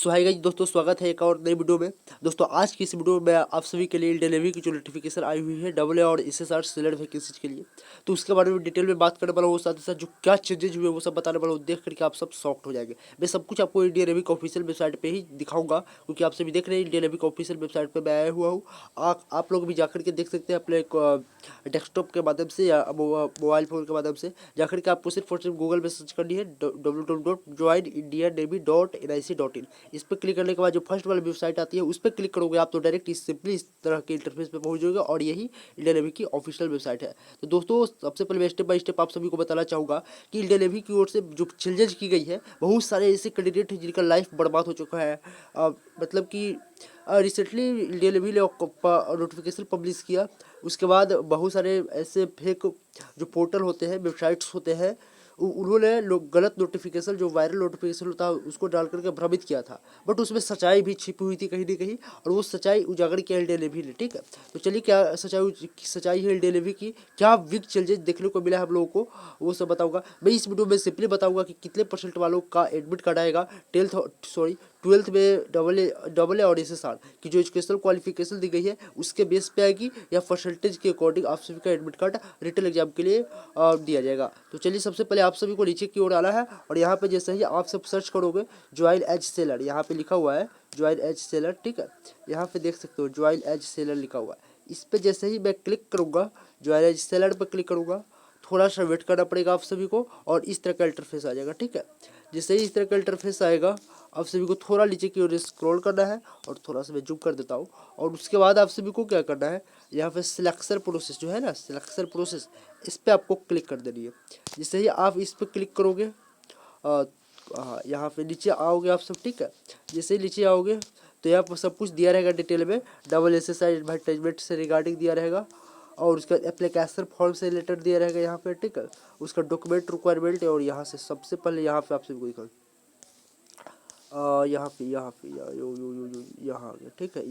सो hi guys दोस्तों, स्वागत है एक और नई वीडियो में। दोस्तों आज की इस वीडियो में आप सभी के लिए इंडियन नेवी की जो नोटिफिकेशन आई हुई है डबल ए और एसएसआर सेलेक्ट वैकेंसीज के लिए, तो उसके बारे में डिटेल में बात करने वाला हूँ। साथ ही साथ जो क्या चेंजेज हुए वो सब बताने वाला हूँ। देख करके आप सब शॉक्ड हो जाएंगे। मैं सब कुछ आपको इंडियन नेवी की ऑफिशियल वेबसाइट पर ही दिखाऊंगा, क्योंकि आप सभी देख रहे हैं इंडियन नेवी की ऑफिशियल वेबसाइट पर मैं आया हुआ हूँ। आप लोग भी जाकर के देख सकते हैं अपने डेस्कटॉप के माध्यम से या मोबाइल फ़ोन के माध्यम से। जाकर के आपको सिर्फ और सिर्फ गूगल में सर्च करनी है www.joinindianavy.nic.in। इस पर क्लिक करने के बाद जो फर्स्ट वाली वेबसाइट आती है उस पर क्लिक करोगे आप, तो डायरेक्ट सिंपली इस तरह के इंटरफेस पे पहुंच जाओगे और यही इंडियन नेवी की ऑफिशियल वेबसाइट है। तो दोस्तों सबसे पहले मैं स्टेप बाय स्टेप आप सभी को बताना चाहूँगा कि इंडियन नेवी की ओर से जो चेंजेस की गई है, बहुत सारे ऐसे कैंडिडेट हैं जिनका लाइफ बर्बाद हो चुका है। मतलब कि रिसेंटली इंडियन नेवी ने नोटिफिकेशन पब्लिश किया, उसके बाद बहुत सारे ऐसे फेक जो पोर्टल होते हैं, वेबसाइट्स होते हैं, उन्होंने लोग गलत नोटिफिकेशन, जो वायरल नोटिफिकेशन होता है उसको डाल करके भ्रमित किया था। बट उसमें सच्चाई भी छिपी हुई थी कहीं ना कहीं, और वो सच्चाई उजागर किया इंडियन नेवी ने। ठीक है, तो चलिए क्या सच्चाई है इंडियन नेवी की, क्या बिग चेंजेस देखने को मिला है हम लोगों को, वो सब बताऊंगा मैं इस वीडियो में। सिंपली बताऊंगा कि कितने परसेंट वालों का एडमिट कार्ड आएगा ट्वेल्थ में डबल ए और एसएसआर की जो एजुकेशनल क्वालिफिकेशन दी गई है उसके बेस पे आएगी, या परसेंटेज के अकॉर्डिंग आप सभी का एडमिट कार्ड रिटन एग्जाम के लिए दिया जाएगा। तो चलिए सबसे पहले आप सभी को नीचे की ओर आना है, और यहाँ पे जैसे ही आप सब सर्च करोगे ज्वाइन एज सेलर, यहाँ पे लिखा हुआ है ज्वाइन एज सेलर। ठीक है, यहाँ पे देख सकते हो ज्वाइन एज सेलर लिखा हुआ है। इस पे जैसे ही मैं क्लिक करूँगा, ज्वाइन एज सेलर पर क्लिक करूँगा, थोड़ा सा वेट करना पड़ेगा आप सभी को, और इस तरह का इंटरफेस आ जाएगा। ठीक है, जैसे ही इस तरह का इंटरफेस आएगा आप सभी को थोड़ा नीचे की ओर स्क्रॉल करना है, और थोड़ा सा मैं जूम कर देता हूँ। और उसके बाद आप सभी को क्या करना है, यहाँ पे सिलेक्शन प्रोसेस जो है ना, सिलेक्शन प्रोसेस, इस पर आपको क्लिक कर देनी है। जैसे ही आप इस पर क्लिक करोगे, यहाँ पे नीचे आओगे आप सब। ठीक है, जैसे ही नीचे आओगे तो यहाँ पर सब कुछ दिया रहेगा डिटेल में, डबल एसएसआई एडवर्टाइजमेंट से रिगार्डिंग दिया रहेगा, और उसका एप्लीकेशन फॉर्म से रिलेटेड दिया रहेगा यहाँ पे। ठीक है, उसका डॉक्यूमेंट रिक्वायरमेंट है, और यहाँ से सबसे पहले यहाँ पे आप सभी को दिखा यहाँ पे यहाँ आ गया। ठीक है,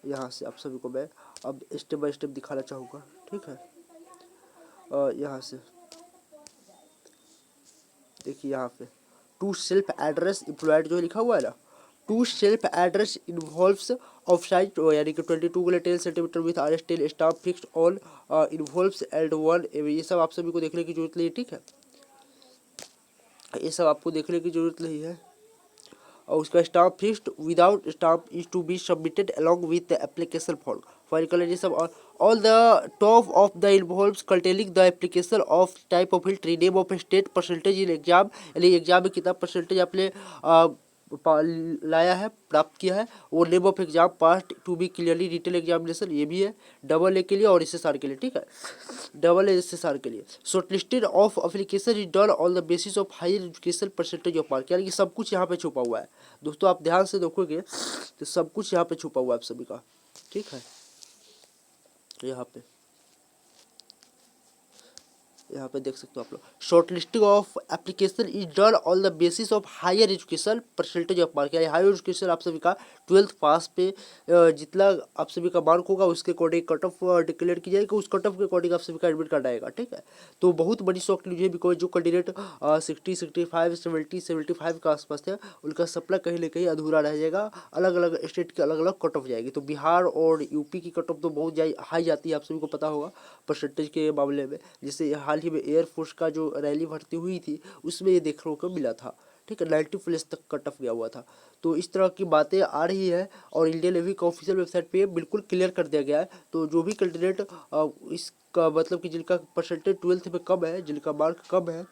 यहाँ से आप सभी को मैं अब स्टेप बाय स्टेप दिखाना चाहूँगा। ठीक है, यहाँ से देखिए, यहाँ पे टू सेल्फ एड्रेस एम्प्लॉयड जो लिखा हुआ है ना, two self address envelopes of size, यानी कि 22 centimetre with R steel staff fixed on envelopes एल्ड वन, ये सब आप सभी को देखने की जरूरत नहीं है। ठीक है, ये सब आपको देखने की जरूरत नहीं है। और उसका stamp fixed without stamp is to be submitted along with the application form for colourism all the top of the envelopes containing the application of type of history, name of state, percentage in exam, यानी exam में कितना percentage आपने लाया है, प्राप्त किया है, वो name of exam pass to be clearly written examination, ये भी है डबल ए के लिए और एसएसआर के लिए। ठीक है, डबल एसएसआर के लिए short listed of application is done on the basis of higher education percentage of mark, यानी कि सब कुछ यहाँ पे छुपा हुआ है। दोस्तों आप ध्यान से देखोगे तो सब कुछ यहाँ पे छुपा हुआ है आप सभी का। ठीक है, यहाँ पे देख सकते हो आप लोग, short listing of application is done on the basis of higher education percentage of mark, यानी हायर एजुकेशन आप सभी का 12th पास पे जितना आप सभी का मार्क होगा उसके अकॉर्डिंग कट ऑफ डिक्लेयर की जाएगी, उस कट ऑफ के अकॉर्डिंग आप सभी का एडमिट कार्ड आएगा। ठीक है, तो बहुत बड़ी शॉक न्यूज है, बिकॉज जो कैंडिडेट 60, 65, 70, 75 के आसपास थे उनका सप्लाई कहीं ना कहीं अधूरा रह जाएगा। अलग अलग स्टेट के अलग अलग कट ऑफ जाएगी, तो बिहार और यूपी की कट ऑफ तो बहुत हाई जाती है, आप सभी को पता होगा परसेंटेज के मामले में। जैसे हाल ही में एयरफोर्स का जो रैली भर्ती हुई थी उसमें ये देखने को मिला था। ठीक है, 90+ तक कट ऑफ गया हुआ था। तो इस तरह की बातें आ रही है, और इंडियन नेवी का ऑफिशियल वेबसाइट पे बिल्कुल क्लियर कर दिया गया है। तो जो भी कैंडिडेट इसका मतलब कि जिनका परसेंटेज 12th में कम है, जिनका मार्क कम है,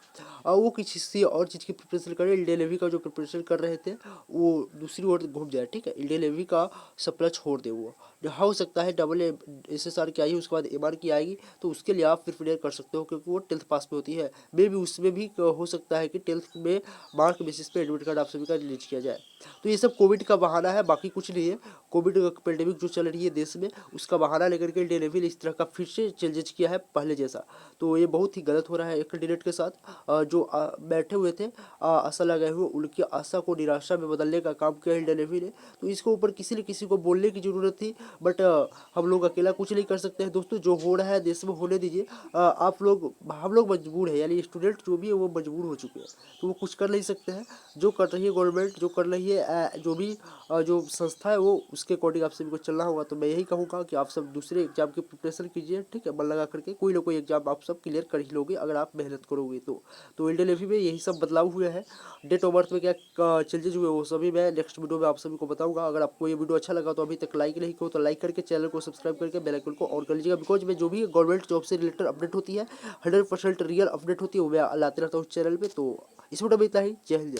वो किसी और चीज़ की प्रिपरेशन करें। इंडियन नेवी का जो प्रिपरेशन कर रहे थे वो दूसरी ओर घूम जाए। ठीक है, इंडियन नेवी का सप्लाई छोड़ दे। वो हो सकता है डबल एसएसआर की आई, उसके बाद एमआर की आएगी, तो उसके लिए आप प्रिपेयर कर सकते हो, क्योंकि वो 10th पास में होती है। मे भी उसमें भी हो सकता है कि 10th में मार्क बेसिस पे एडमिट कार्ड आप सभी का रिलीज किया जाए। तो ये सब कोविड का बहाना है, बाकी कुछ नहीं है। कोविड पेंडेमिक जो चल रही है देश में, उसका बहाना लेकर के इंडियन नेवी ने इस तरह का फिर से चेंजेज किया है पहले जैसा। तो ये बहुत ही गलत हो रहा है एक कैंडिडेट के साथ। जो बैठे हुए थे आशा लगाए हुए, उनकी आशा को निराशा में बदलने का काम किया इंडियन नेवी ने। तो इसके ऊपर किसी न किसी को बोलने की ज़रूरत थी, बट हम लोग अकेला कुछ नहीं कर सकते हैं दोस्तों। जो हो रहा है देश में होने दीजिए। आप लोग, हम लोग मजबूर है, यानी स्टूडेंट जो भी है वो मजबूर हो चुके हैं, तो वो कुछ कर नहीं सकते हैं। जो कर रही है गवर्नमेंट, जो कर रही है जो भी जो संस्था है, वो उसके अकॉर्डिंग आप सभी को चलना होगा। तो मैं यही कहूँगा कि आप सब दूसरे एग्जाम की प्रिपरेशन कीजिए, ठीक है, मन लगा करके कोई ना कोई एग्जाम आप सब क्लियर कर ही लोगे अगर आप मेहनत करोगे तो इंडियन नेवी में यही सब बदलाव हुए हैं। डेट ऑफ बर्थ में क्या चेंजेज हुए वो सभी मैं नेक्स्ट वीडियो में आप सभी को बताऊंगा। अगर आपको ये वीडियो अच्छा लगा तो अभी तक लाइक नहीं किया तो लाइक करके चैनल को सब्सक्राइब करके बेल आइकन को ऑन कर लीजिएगा, बिकॉज मैं जो भी गवर्नमेंट जॉब से रिलेटेड अपडेट होती है 100% रियल अपडेट होती है, वो मैं लाते रहता हूँ चैनल पे। तो इस वीडियो में इतना ही। जय हिंद।